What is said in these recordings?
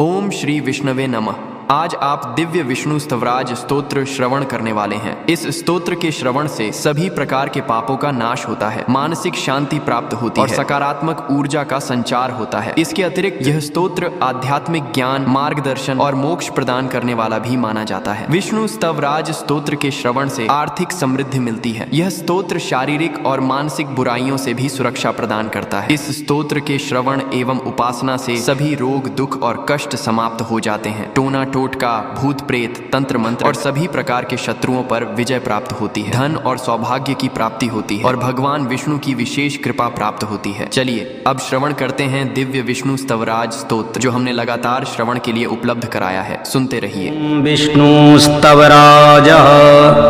ओम श्री विष्णवे नमः। आज आप दिव्य विष्णु स्तवराज स्तोत्र श्रवण करने वाले हैं। इस स्तोत्र के श्रवण से सभी प्रकार के पापों का नाश होता है, मानसिक शांति प्राप्त होती है और सकारात्मक ऊर्जा का संचार होता है। इसके अतिरिक्त यह स्तोत्र आध्यात्मिक ज्ञान, मार्गदर्शन और मोक्ष प्रदान करने वाला भी माना जाता है। विष्णु स्तवराज स्तोत्र के श्रवण से आर्थिक समृद्धि मिलती है। यह स्तोत्र शारीरिक और मानसिक बुराइयों से भी सुरक्षा प्रदान करता है। इस स्तोत्र के श्रवण एवं उपासना से सभी रोग, दुख और कष्ट समाप्त हो जाते हैं। टोना टोटका, भूत प्रेत, तंत्र मंत्र और सभी प्रकार के शत्रुओं पर विजय प्राप्त होती है। धन और सौभाग्य की प्राप्ति होती है और भगवान विष्णु की विशेष कृपा प्राप्त होती है। चलिए अब श्रवण करते हैं दिव्य विष्णु स्तवराज स्तोत्र, जो हमने लगातार श्रवण के लिए उपलब्ध कराया है। सुनते रहिए। विष्णु स्तवराज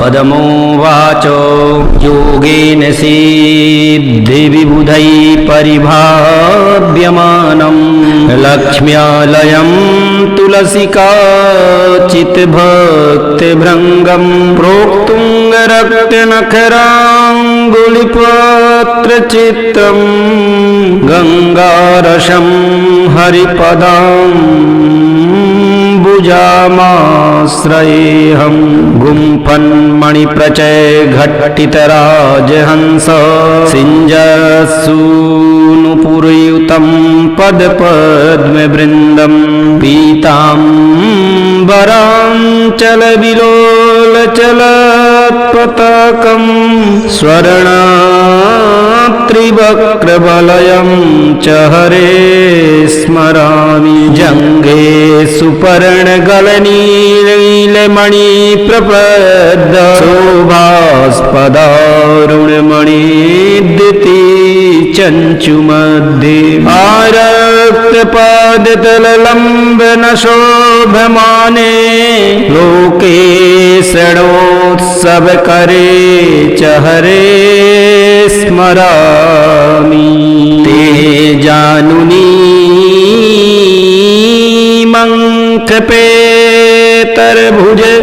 पदमो वाचो योगेन सिद्धि विबुधै परिभाव्यमानं लक्ष्म्यालयं तुलसिका चित्भक्तिभृङ्गं प्रोक्तुं रक्तनखराङ्गुलिपत्रचित्तं गङ्गारसं हरिपदाम्बुजामाश्रयेऽहं गुम्फन्मणिप्रचय घट्टितराजहंस सिञ्जसूनुपुरयुतं पदपद्मवृन्दं पीताम्बराञ्चलविलोलचलत्पताकं स्वर्णात्रिवक्त्रवलयं च हरे स्मरामि। जङ्घे सुपर्णगलनीलमणिप्रपद्द शोभास्पदारुणमणिद्युति चञ्चुमध्ये आरक्तपादतललम्बनशोभमाने लोके षडोत्सवकरे च हरे स्मरामि। ते जानुनी मङ्कपेतरभुज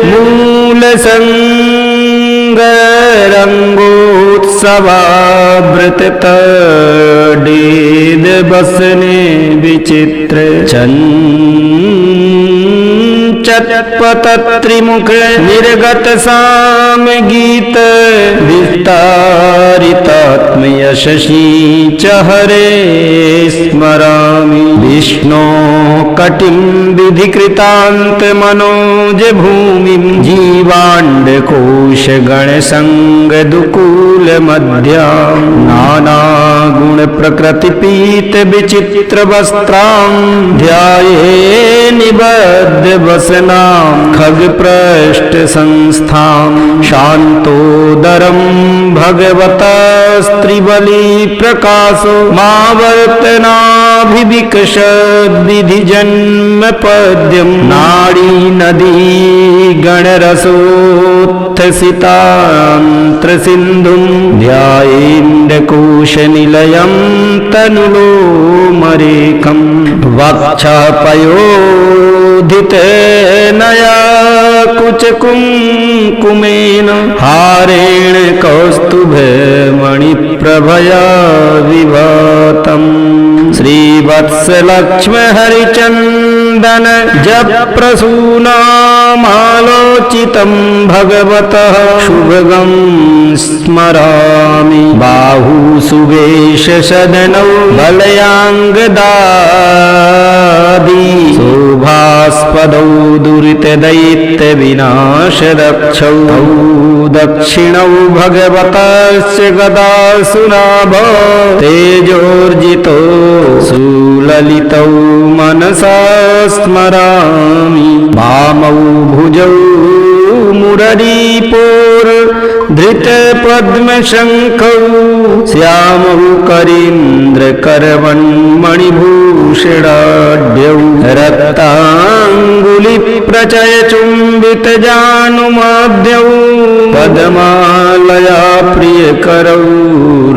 मूलसङ्गरङ्गोत्सवावृततडेद बसने विचित्र चत्पतत्रिमुख निर्गत साम गीत विस्तारितात्मयशशी च हरे स्मरामि। विष्णो कटिं विधिकृतान्त मनोज भूमिं जीवाण्डकोश गणसङ्गदुकूल मध्यां नानागुण प्रकृतिपीत विचित्र वस्त्रां ध्याये निबद्ध वसनां खगपृष्ठ संस्थां शान्तोदरं भगवतस्त्रिबली प्रकाशो मावर्तनाभिविकशद् विधि जन्म पद्यं नाड़ी नदी गणरसोत्थसितान्त्र सिन्धुं ध्यायेन्द्रकोशनिलयं तनुलोमरेखं वक्षपयोधितनया कुचकुङ्कुमेन हारेण कौस्तुभमणिप्रभया विभातम् श्रीवत्सलक्ष्महरिचन्दन जप्रसूनामालोचितं भगवतः शुभगं स्मरामि। बाहुसुवेशसदनौ बलयाङ्गदादि शोभास्पदौ दुरितदैत्यविनाशदक्षौ दक्षिणौ भगवतस्य गदासुनाभ तेजोर्जितो सुललितौ मनसा स्मरामि। वामौ भुजौ मुररीपोर्धृतपद्मशङ्खौ श्यामौ करीन्द्रकरवन्मणिभूषणाढ्यौ रक्ताङ्गुलिप्रचयचुम्बितजानुमाभ्यौ पद्मालया प्रियकरौ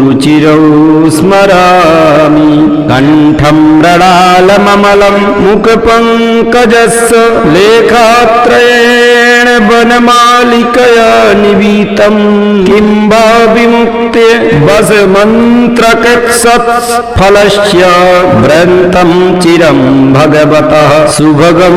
रुचिरौ स्मरामि। कण्ठं मृणालममलं मुखपङ्कजस्य लेखात्रयेण वनमालिकया निवीतं किं वा विमुक्ते वसमन्त्रकृत्सत्फलस्य व्रन्तं चिरं भगवतः सुभगं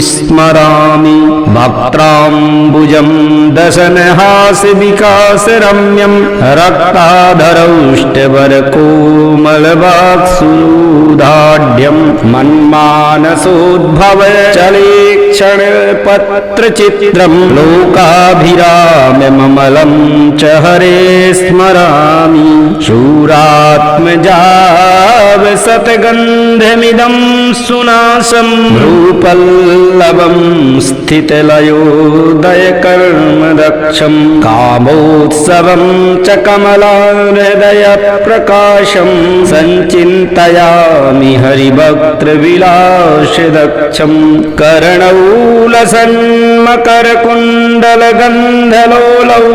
स्मरामि वक्त्राम्बुजं दशनहासविकासरम्यं रक्ताधरौष्टवरकोमलवाक्सुधाढ्यं मन्मानसोद्भव चलेक्षणपत्रचित्रं लोकाभिराम्यमलं च हरे स्मरामि शूरात्मजावसतगन्धमिदं सुनासं भ्रूपल्लवं स्थितलयोदयकर्मदक्षं कामोत्सवं च कमलाहृदयप्रकाशं सञ्चिन्तयामि हरिभक्तविलासदक्षं कर्णौलसन्मकरकुण्डलगन्धलोलौ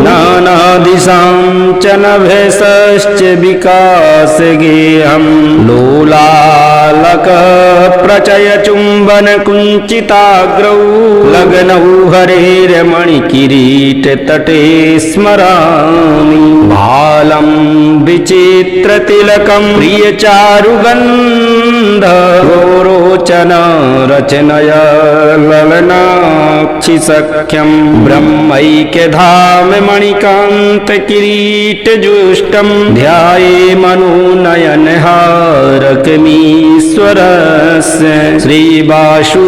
नानादिशां च नभसश्च विकासगेहं लोलालकप्रचयचुम्बनकुञ्चिताग्रौ लग्नौ हरेर्मणिकिरीटतटे स्मरामि भालं विचित्रतिलकं प्रियचारुगन्ध गोरोचन रचनया ललनाक्षिसख्यं ब्रह्मैक्यधाम मणिकान्तकिरीटजुष्टं ध्याये मनोनयनहारकमीश्वरस्य श्रीवासुदेवचिकुरं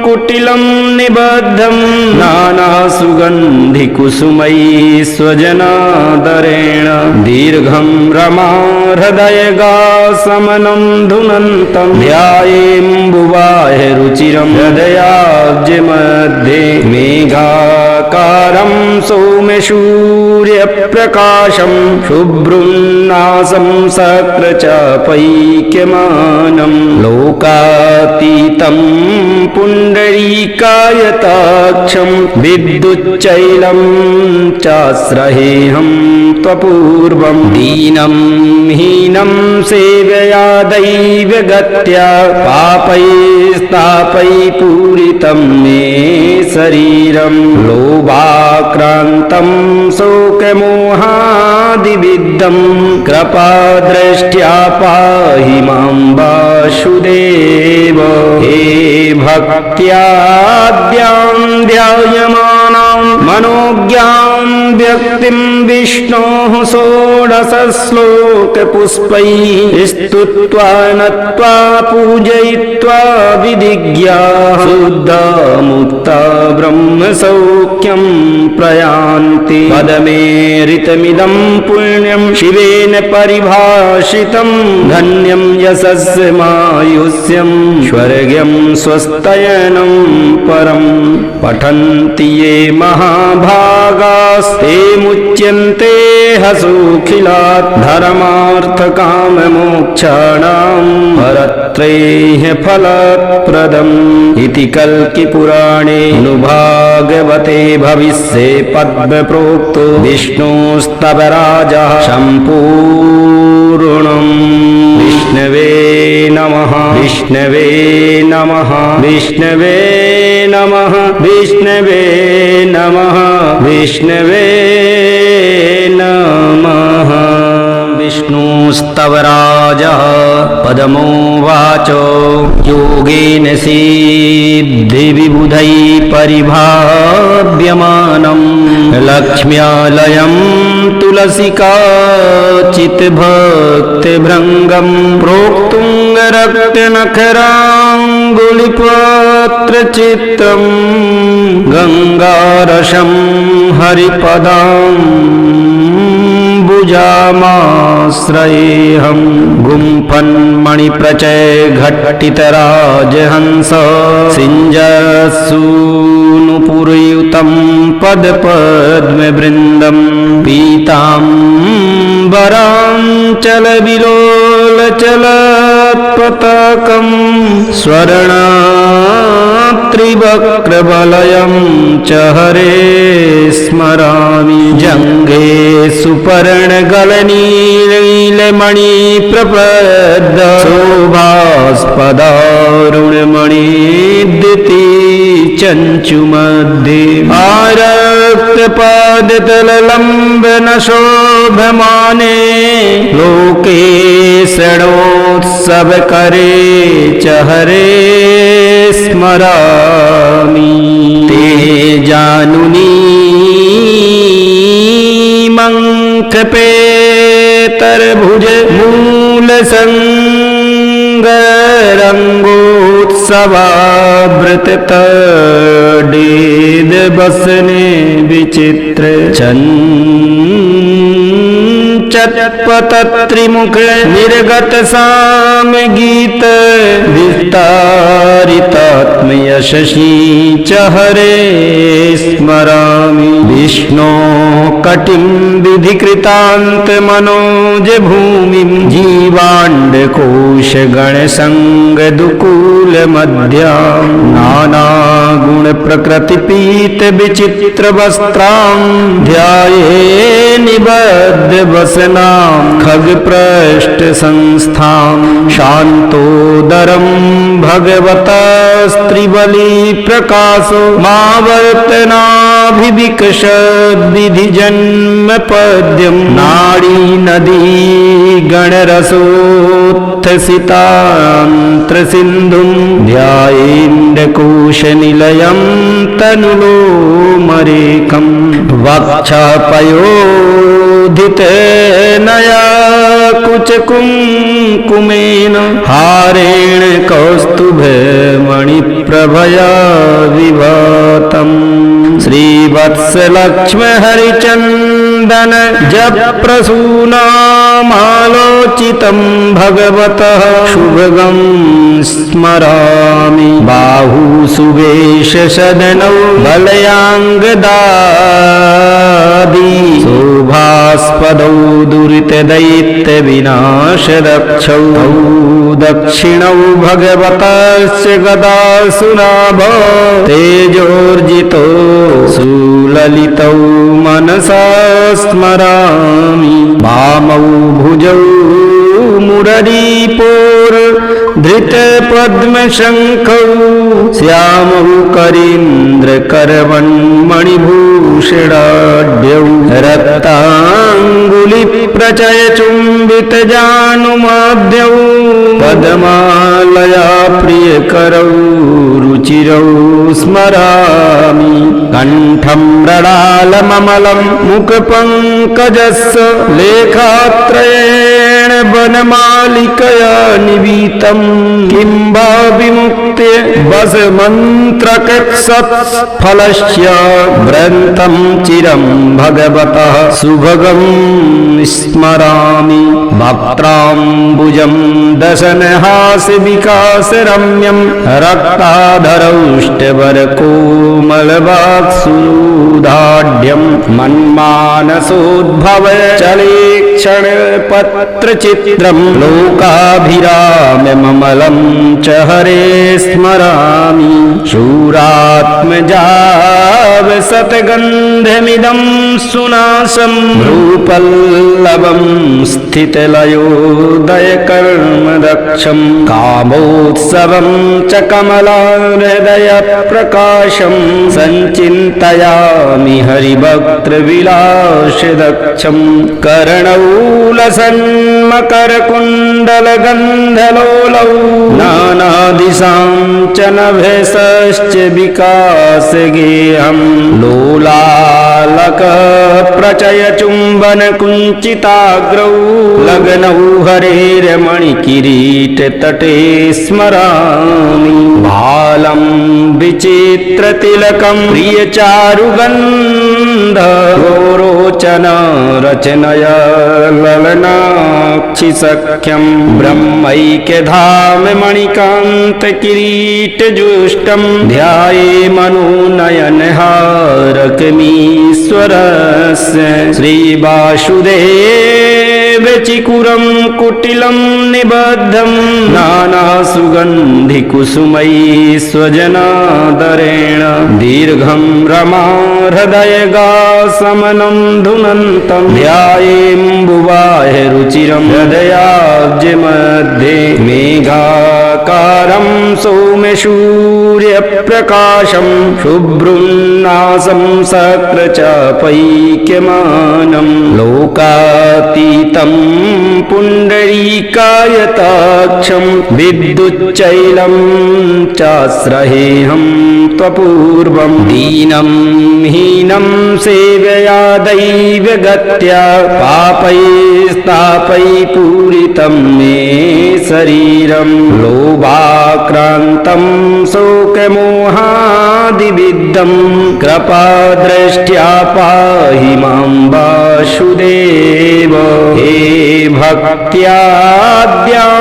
कुटिलं निबद्धं नानासुगन्धिकुसुमैः स्वजनादरेण दीर्घं रमाहृदयगासमनं धुनन्तं ध्यायेऽम्बुवाह रुचिरं हृदयाब्जमध्ये मेघाकारं सौम्यसूर्यप्रकाशं शुभ्रुन्नासं सक्रचापैक्यमानं लोकातीतं पुण्डरीकायताक्षं विद्युच्चैलं चाश्रहेऽहं त्वपूर्वं दीनं हीनं सेवया दैवगत्या पापैस्तापै पूरितं मे शरीरं लोभाक्रान्तं शोकमोहादिविद्धं कृपादृष्ट्या पाहि मां वासुदेव हे भक्त्याद्यां ध्यायमानां मनोज्ञां व्यक्तिं विष्णोः षोडशश्लोकपुष्पैः स्तुत्वा नत्वा पूजयित्वा विधिज्ञा शुद्धा मुक्ता ब्रह्मसौख्यं प्रयान्ति पदमेरितमिदं पुण्यं शिवेन परिभाषितं धन्यं यशस्मायुष्यं स्वर्ग्यं स्वस्तयनं परं पठन्ति ये महाभागास्ते मुच्यन्ते हसुखिलात् धर्मार्थकाममोक्षाणां परत्रैः फलप्रदम् इति कल्किपुराणे भागवते भविष्ये पद्मप्रोक्तो विष्णुस्तवराजः सम्पूर्णम् विष्णवे नमः विष्णवे नमः विष्णवे नमः विष्णवे नमः विष्णवे नमः विष्णुस्तवराजः पदमोवाच योगेन सिद्धिविबुधैः परिभाव्यमानं लक्ष्म्यालयं तुलसिकाचितभक्तिभृङ्गं प्रोक्तुं रक्तनखराङ्गुलिपत्रचित्रं गङ्गारसं हरिपदाम्बुजामाश्रयेऽहं गुम्फन्मणिप्रचय घट्टितराजहंस सिञ्जसूनुपुरयुतं पदपद्मवृन्दं पीताम्बराञ्चलविलोलचलत्पताकं स्वर्णात्रिवक्त्रवलयं च हरे स्मरामि जङ्घे सुपर्णगलनीलमणिप्रपद्द शोभास्पदारुणमणिद्युति यञ्चु मध्ये आरक्तपादतललम्बन शोभमाने लोके षडोत्सव करे च हरे स्मरामि ते जानुनी मंकपेतरभुज मूलसंगरंगोत्सवावृततडेद बसने विचित्र चत्पतत्रिमुख निर्गत साम गीत विस्तारितात्मयशशी च हरे स्मरामि विष्णो कटिं विधिकृतान्त मनोज भूमिं जीवाण्डकोश गणसंग दुकूल मध्यां नाना गुण प्रकृति पीत विचित्र वस्त्रां ध्याये निबद्ध वसनां खग पृष्ठ संस्थां शान्तोदरं भगवता स्त्रिबली प्रकाशो मावर्तनाभिविकशद् विधि जन्म पद्यं नाड़ी नदी गणरसोत्थसितान्त्र सिन्धुं ध्यायेन्द्रकोश निलयं तनुलोमरेकं वक्षपयोधित नया कुचकुङ्कुमेन हारेण कौस्तुभमणिप्रभया विभातम् श्रीवत्सलक्ष्म हरिचन्दन जप्रसूनामालोचितं भगवतः शुभगं स्मरामि बाहु सुवेश सदनौ बलयाङ्गदादि शोभास्पदौ दुरितदैत्य विनाशदक्षौ दक्षिणौ भगवतस्य गदासुनाभ तेजोर्जितो सुललितौ मनसा स्मरामि वामौ भुजौ मुररीपोर धृत पद्मशङ्खौ श्यामौ करीन्द्रकरवन्मणिभूषणाढ्यौ रक्ताङ्गुलिप्रचयचुम्बितजानुमाद्यौ पद्मालया प्रियकरौ रुचिरौ स्मरामि कण्ठं मृडालममलं मुखपङ्कजस्य लेखात्रयेण वनमालिकया निवीतं किं वा विमुक्ते वसमन्त्रकत्सत्फलस्य व्रन्तं चिरं भगवतः सुभगं स्मरामि वक्त्राम्बुजं दशनहासविकासरम्यं रक्ताधरौष्टवरकोमलवाक्सुदाढ्यं मन्मानसोद्भव चलेक्षणपत्रचित्रं लोकाभिरामममलं च हरे स्मरामि शूरात्मजावसतगन्धमिदं सुनासं रूपल्लवं स्थितलयोदयकर्मदक्षं कामोत्सवं च कमलाहृदयप्रकाशं सञ्चिन्तयामि हरिभक्तविलासदक्षं कर्णौलसन्मकरकुण्डलगन्धलोलौ नानादिशां च नभसश्च विकासगेहं लोलालकप्रचयचुम्बनकुञ्चिताग्रौ लग्नौ हरेर्मणिकिरीटतटे स्मरामि भालं विचित्रतिलकं प्रियचारुगन्ध गोरोचन रचनया ललनाक्षिसख्यं ब्रह्मैक्यधाम मणिकान्तकिरीटजुष्टं ध्याये मनोनयनहारकमीश्वरस्य श्रीवासुदेवचिकुरं कुटिलं निबद्धं नानासुगन्धिकुसुमै स्वजनादरेण दीर्घं रमा हृदय मेघासमनं धुनन्तं ध्यायेम्बुवाय रुचिरं हृदयाब्जे मध्ये मेघाकारं सौम्यसूर्यप्रकाशं शुभ्रुन्नासं सक्रचापैक्यमानं लोकातीतं पुण्डरीकायताक्षं विद्युच्चैलं चाश्रहेऽहं त्वपूर्वं दीनं हीनं सेवया दैवगत्या पापैस्तापै पूरितं मे शरीरं लोभाक्रान्तं शोकमोहादिविद्धं कृपादृष्ट्या पाहि मां वासुदेव हे भक्त्याद्यां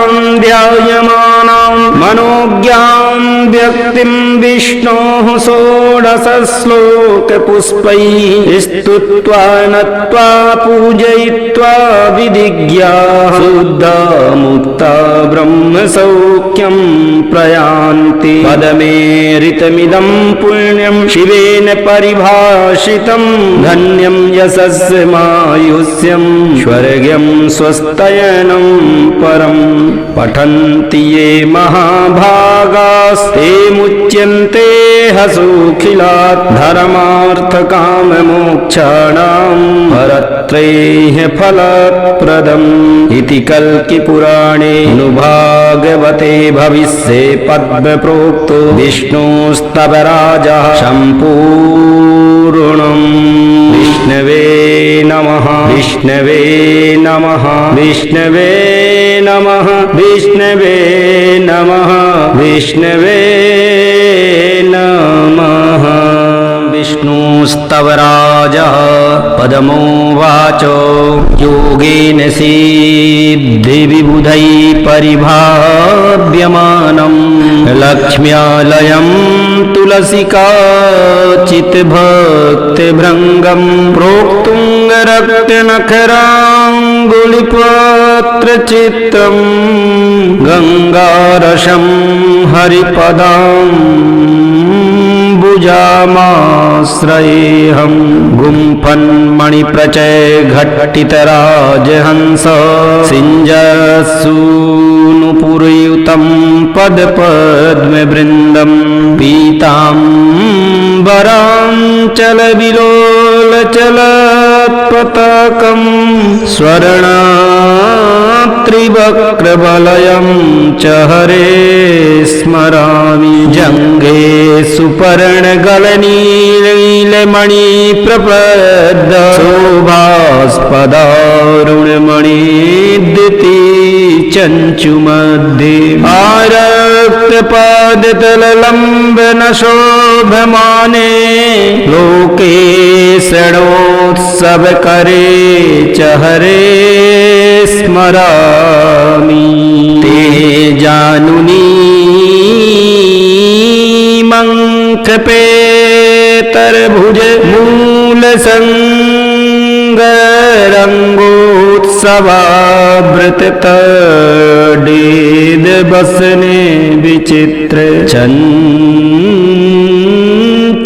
ध्यायमानां मनोज्ञां व्यक्तिं विष्णोः षोडशश्लोकपुष्पैः स्तुत्वा नत्वा पूजयित्वा विधिज्ञा शुद्धा मुक्ता ब्रह्मसौख्यं प्रयान्ति पदमेरितमिदं पुण्यं शिवेन परिभाषितं धन्यं यशस्मायुष्यं स्वर्ग्यं स्वस्तयनं परं पठन्ति ये महाभागास्ते मुच्यन्ते हसुखिलात् धर्मार्थकाममोक्षाणां परत्रैः फलप्रदम् इति कल्किपुराणे भागवते भविष्ये पद्मप्रोक्तो विष्णुस्तवराजः सम्पूर्णम् विष्णवे नमः विष्णवे नमः विष्णवे नमः विष्णवे नमः विष्णवे नमः विष्णुस्तवराजः पदमोवाच योगेन सिद्धिविबुधैः परिभाव्यमानं लक्ष्म्यालयं तुलसिकाचितभक्तिभृङ्गं प्रोक्तुं रक्तनखराङ्गुलिपत्रचित्रं गङ्गारसं हरिपदाम्बुजामाश्रयेऽहं गुम्फन्मणिप्रचय घट्टितराजहंस सिञ्जसूनुपुरयुतं पदपद्मवृन्दं पीताम्बराञ्चलविलोलचलत्पताकं स्वर्णात्रिवक्त्रवलयं च हरे स्मरामि जङ्घे सुपर्णगलनीलमणिप्रपद्द शोभास्पदारुणमणिद्युति चञ्चुमध्ये आरक्तपादतललम्बनशोभमाने लोके षडोत्सवकरे च हरे स्मरामि ते जानुनी मङ्कपेतरभुज मूलसङ्गरङ्गोत्सवावृततडेद बसने विचित्र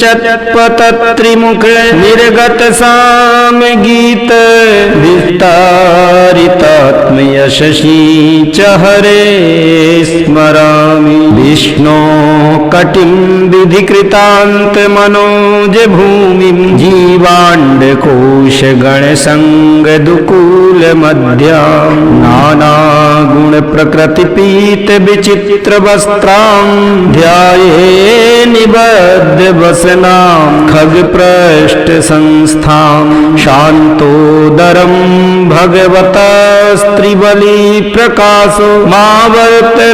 चत्पतत्रिमुख निर्गत साम गीत विस्तारितात्मयशशी च हरे स्मरामि विष्णो कटिं विधिकृतान्त मनोज भूमिं जीवाण्डकोश गणसङ्गदुकूल मध्यां नानागुण प्रकृति पीत विचित्र वस्त्रां ध्याये निबद्ध वसनां खगपृष्ठ संस्थां शान्तोदरं भगवता स्त्रिबली प्रकाशो मावर्तनाभिविकशद्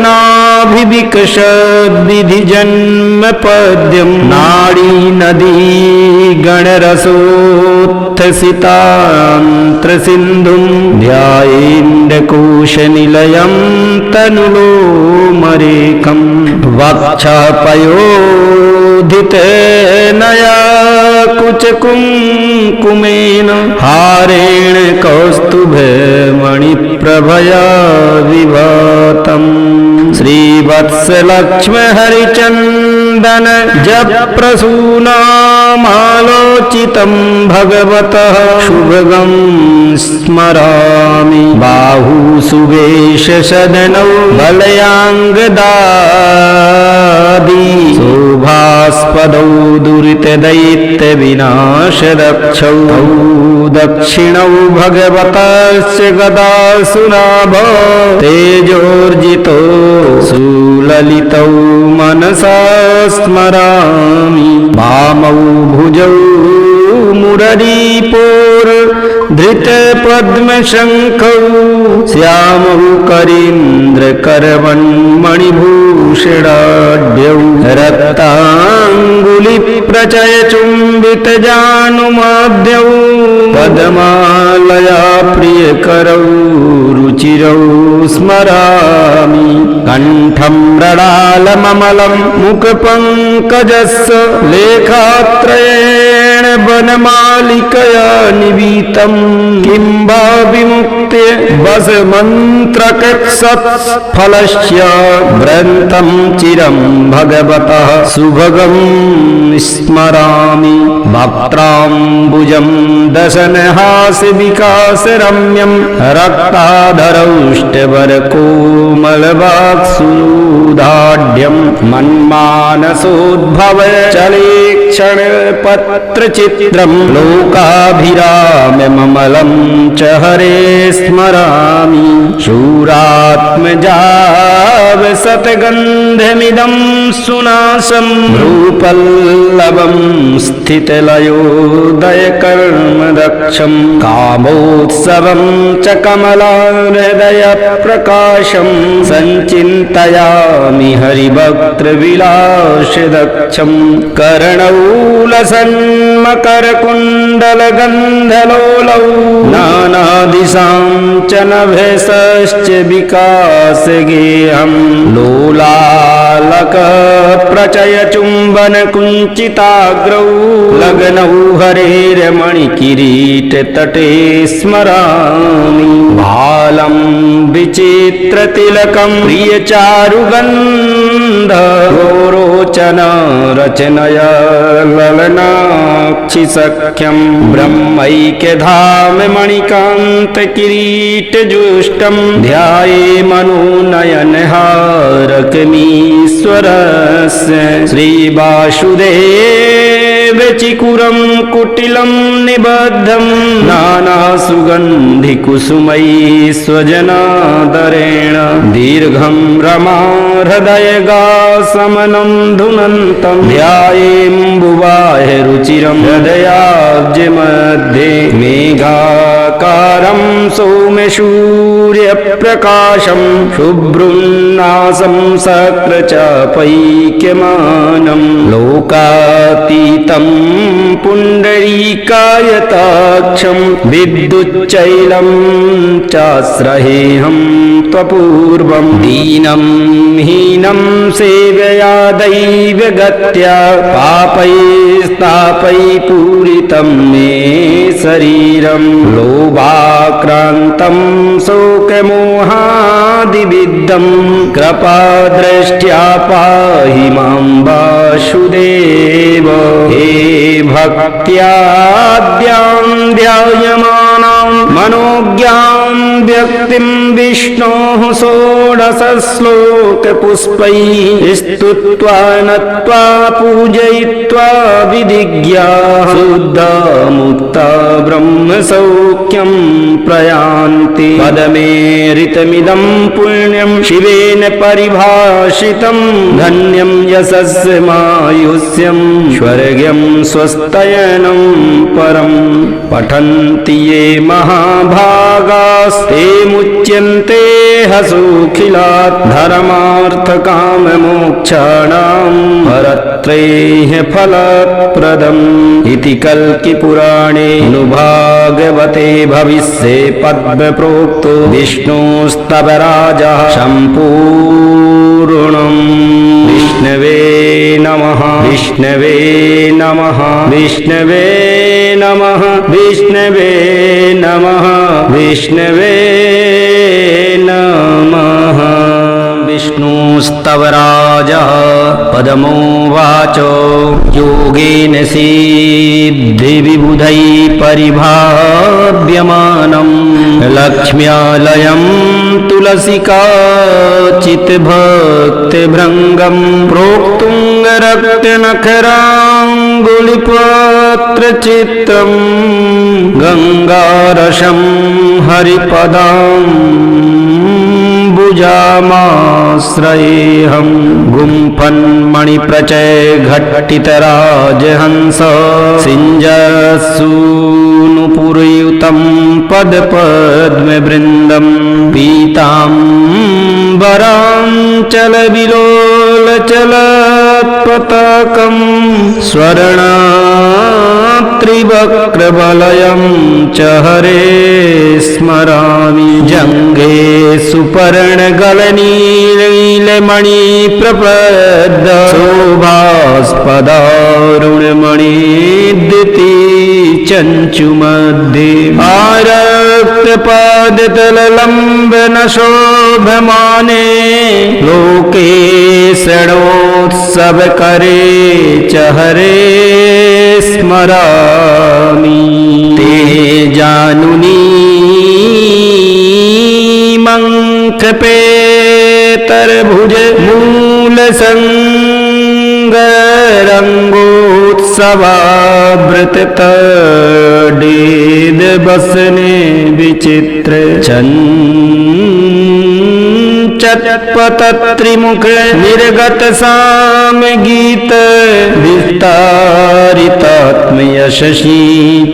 विधि जन्म पद्यं नाड़ी नदी गणरसोत्थसितान्त्र सिन्धुं ध्यायेन्दकोशनिलयं तनुलोमरेकं वक्षपयोधित नया कुचकुङ्कुमेन हारेण कौस्तुभमणिप्रभया विभातं श्रीवत्सलक्ष्म हरिचन्द्र नन्दन जप प्रसूनामालोचितं भगवतः शुभगं स्मरामि। बाहु सुवेश सदनौ बलयाङ्गदादि शोभास्पदौ दुरितदैत्य विनाशदक्षौ दक्षिणौ भगवतस्य गदासुनाभ तेजोर्जितो सुललितौ मनसा स्मरामि। वामौ भुजौ मुररीपोर्धृतपद्मशङ्खौ श्यामौ करीन्द्रकरवन्मणिभूषणाढ्यौ रक्ताङ्गुलिप्रचयचुम्बितजानुमाद्यौ पद्मालया प्रियकरौ रुचिरौ स्मरामि। कण्ठं मृडालममलं मुखपङ्कजस्य लेखात्रयेण वनमालिकया निवीतं किं वा विमुक्ते वसमन्त्रकत्सत्फलस्य व्रन्तं चिरं भगवतः शुभगं स्मरामि। वक्त्राम्बुजं दशनहासविकासरम्यं रक्ताधरौष्टवरकोमलवाक्सुधाढ्यं मन्मानसोद्भव चलेक्षणपत्रचित्रं लोकाभिराम्यमलं च हरे स्मरामि। शूरात्मजावसतगन्धमिदं सुनासं भ्रूपल्लवं स्थितलयोदयकर्मदक्षं कामोत्सवं च कमलाहृदयप्रकाशं सञ्चिन्तयामि हरिवक्त्रविलासदक्षं। कर्णौ लसन्मकरकुण्डलगन्धलोलौ नानादिशां च नभसश्च विकासगेहं लोलालकप्रचयचुम्बनकुञ्चिताग्रौ लग्नौ हरेर्मणिकिरीटतटे स्मरामि। भालं विचित्रतिलकं प्रियचारुगन्ध रोरोचन रचनया ललनाक्षिसख्यं ब्रह्मैक्यधाम मणिकान्तकिरीटजुष्टं ध्याये मनोनयनहारकमीश्वरस्य। श्रीवासुदेवचिकुरं कुटिलं निबद्धं नानासुगन्धिकुसुमैः स्वजनादरेण दीर्घं रमाहृदयगासमनं धुनन्तं ध्यायेऽम्बुवाह रुचिरं हृदयाब्जमध्ये मेघाकारं सौम्यसूर्यप्रकाशं शुभ्रुन्नासं सक्रचापैक्यमानं लोकातीतं पुण्डरीकायताक्षं विद्युच्चैलं चाश्रहेऽहं त्वपूर्वं दीनं हीनं सेवया दैवगत्या पापैस्तापै पूरितं मे शरीरं लोभाक्रान्तं शोकमोहादिविद्धं कृपादृष्ट्या पाहि मां वासुदेव। हे भक्त्याद्यां ध्यायमानां मनोज्ञां व्यक्तिं विष्णोः षोडशश्लोकपुष्पैः स्तुत्वा नत्वा पूजयित्वा विधिज्ञा शुद्धा मुक्ता ब्रह्मसौख्यं प्रयान्ति। पदमेरितमिदं पुण्यं शिवेन परिभाषितं धन्यं यशस्मायुष्यं स्वर्ग्यं स्वस्तयनं परं। पठन्ति ये महाभागास्ते मुच्यन्ते हसुखिलात् धर्मार्थकाममोक्षाणां परत्रैः फलप्रदम्। इति कल्किपुराणे भागवते भविष्ये पद्मप्रोक्तो विष्णुस्तवराजः सम्पूर्णम्। विष्णवे नमः विष्णवे नमः विष्णवे नमः विष्णवे नमः विष्णवे नमः। विष्णु विष्णुस्तवराजः पदमोवाचो योगेन सिद्धिविबुधैः परिभाव्यमानं लक्ष्म्यालयं तुलसिका चित्भक्तिभृङ्गं प्रोक्तुं रक्तनखराङ्गुलिपत्रचित्रं गङ्गारसं हरिपदाम्बुजामाश्रयेऽहं गुम्फन्मणिप्रचय घट्टितराजहंस सिञ्जसूनुपुरयुतं पदपद्मवृन्दं पीताम्बराञ्चलविलोलचलत्पताकं स्वर्णात्रिवक्त्रवलयं च हरे स्मरामि जङ्घे सुपर्णगलनीलमणिप्रपद्द शोभास्पदारुणमणिद्युति चञ्चुमध्ये आरक्तपादतललम्बनशोभमाने लोके षडोत्सवकरे च हरे स्मरामि ते जानुनी मङ्कपेतरभुज मूलसङ्गरङ्गोत्सवावृततडेदवसने विचित्र चत्पतत्रिमुख निर्गत सामगीत विस्तारितात्मयशशी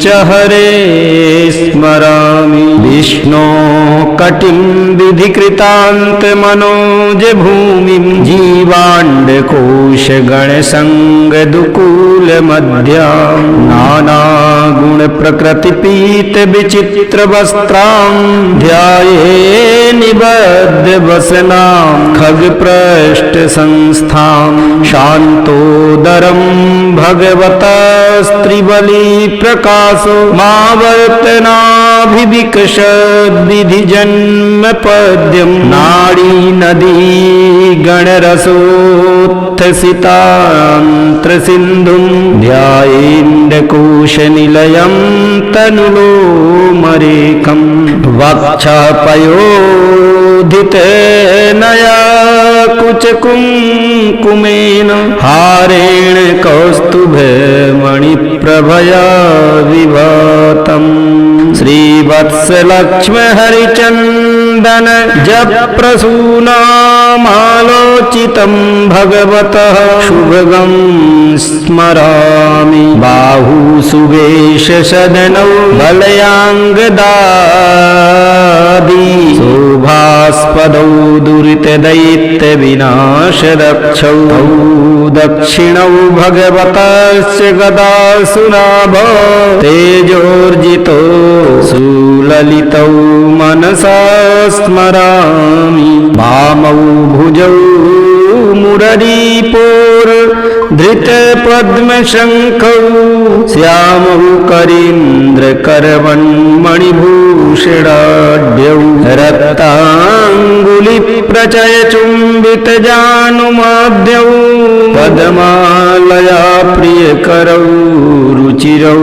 च हरे स्मरामि विष्णो कटिं विधिकृतान्तमनोज भूमिं जीवाण्डकोशगणसङ्गदुकूलमध्यां नानागुणप्रकृतिपीतविचित्रवस्त्रां ध्याये निबद्धवसनां खगपृष्ठसंस्थां शान्तोदरं भगवतस्त्रिबलिप्रकाशो मावर्तनाभिविकशद्विधिजन्मपद्यं नाडीनदी गणरसोत्थसितान्त्रसिन्धुं ध्यायेन्दकोशनिलयं तनुलोमरेकं वक्षपयोधितनया कुचकुङ्कुमेन हारेण कौस्तुभमणिप्रभया विभातं श्रीवत्सलक्ष्महरिचन्दन जप्रसूनामालोचितं भगवतः शुभगं स्मरामि बाहुसुवेशसदनौ बलयाङ्गदादि शोभास्पदौ दुरितदैत्यविनाशदक्षौ दक्षिणौ भगवतस्य गदासुनाभ तेजोर्जितो सुललितौ मनसा स्मरामि वामौ भुजौ मुररीपोर्धृतपद्मशङ्खौ श्यामौ करीन्द्रकरवन्मणिभूषणाढ्यौ रक्ताङ्गुलिप्रचयचुम्बितजानुमाद्यौ पद्मालया प्रियकरौ रुचिरौ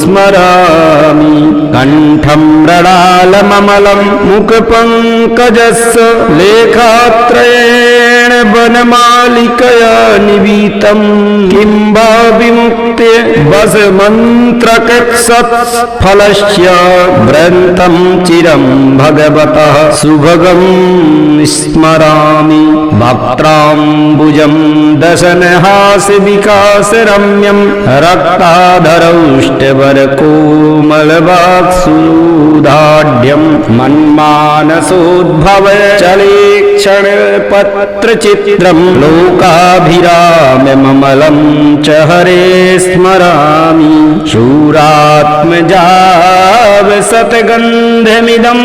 स्मरामि कण्ठं मृडालममलं मुखपङ्कजस्य लेखात्रयेण वनमालिकया निवीतं किं वा विमुक्ते वसमन्त्रकत्सत्फलस्य व्रन्तं चिरं भगवतः सुभगं स्मरामि वक्त्राम्बुजं दशनहासविकासरम्यं रक्ताधरौष्टवरकोमलवाक्सुदाढ्यं मन्मानसोद्भव चलेक्षणपत्रचित्रं लोकाभिरामममलं च हरे स्मरामि शूरात्मजावसतगन्धमिदं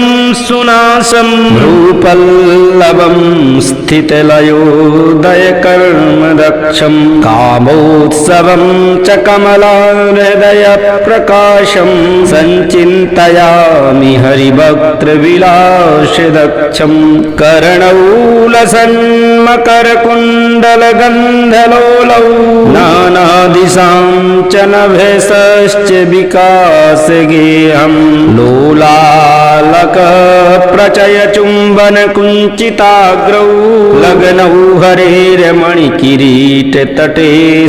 सुनासं रूपल्लवं स्थितलयोदयकर्मदक्षं कामोत्सवं च कमलाहृदयप्रकाशं सञ्चिन्तयामि हरिभक्तविलासदक्षं कर्णौ लसन् मकरकुण्डलगन्धलोलौ नानादिशां च नभसश्च विकास गेहम् लोलालकप्रचयचुम्बनकुञ्चिताग्रौ लग्नौ हरेर्मणिकिरीटतटे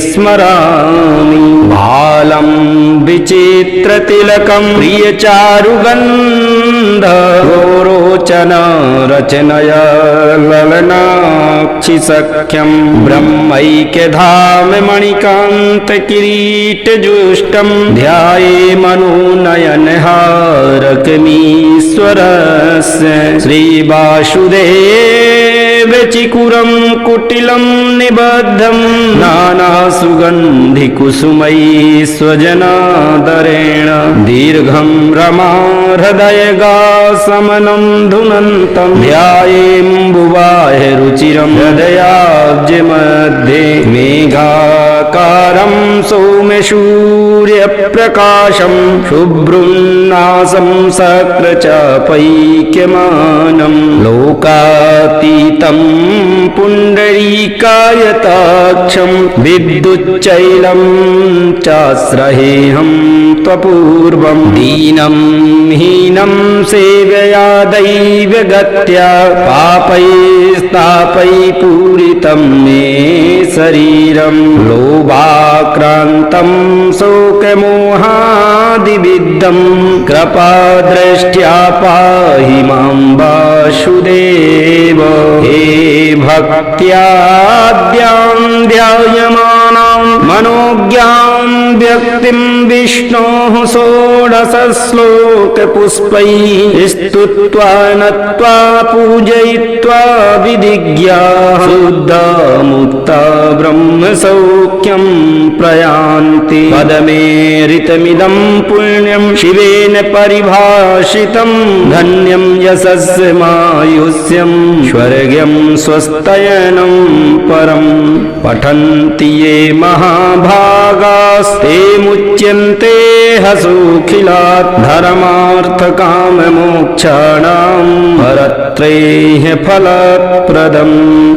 स्मरामि भालं विचित्रतिलकं प्रियचारुगन्ध गोरोचन रचनया ललनाक्षि सख्यं ब्रह्मैक्यधाम मणिकान्तकिरीटजुष्टं ध्याये मनोनयनहारकमीश्वरस्य श्रीवासुदेवचिकुरं कुटिलं निबद्धं नानासुगन्धिकुसुमैः स्वजनादरेण दीर्घं रमाहृदयगासमनं धुनन्तं ध्यायेऽम्बुवाहिरुचिरं हृदयाब्जमध्ये मेघाकारं सौम्यसूर्यप्रकाशं शुभ्रुन्नासं सक्रचापैक्यमानं लोकातीतं पुण्डरीकायताक्षं विद्युच्चैलं चाश्रहेऽहं त्वपूर्वं दीनं हीनं सेवया दैवगत्या पापैस्तापै पूरितं मे शरीरं लोभाक्रान्तं शोकमोहादिविद्धं कृपादृष्ट्या पाहि मां वासुदेव हे भक्त्याद्यां ध्यायमानां मनोज्ञां व्यक्तिं विष्णोः षोडशश्लोकपुष्पैः स्तुत्वा नत्वा पूजयित्वा विधिज्ञा शुद्धा मुक्ता ब्रह्मसौख्यं प्रयान्ति पदमेरितमिदं पुण्यं शिवेन परिभाषितं धन्यं यशस्मायुष्यं स्वर्ग्यं स्वस्तयनं परं पठन्ति ये महाभागास्ते मुच्यन्ते हसुखिलात् धर्मार्थकाममोक्षाणां परत्रैः फलप्रदम्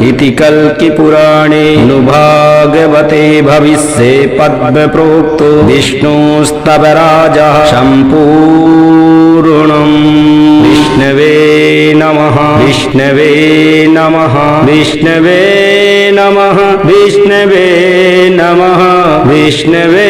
इति कल्किपुराणे भागवते भविष्ये पद्मप्रोक्तो विष्णुस्तवराजः सम्पूर्णम् विष्णवे नमः विष्णवे नमः विष्णवे नमः विष्णवे नमः विष्णवे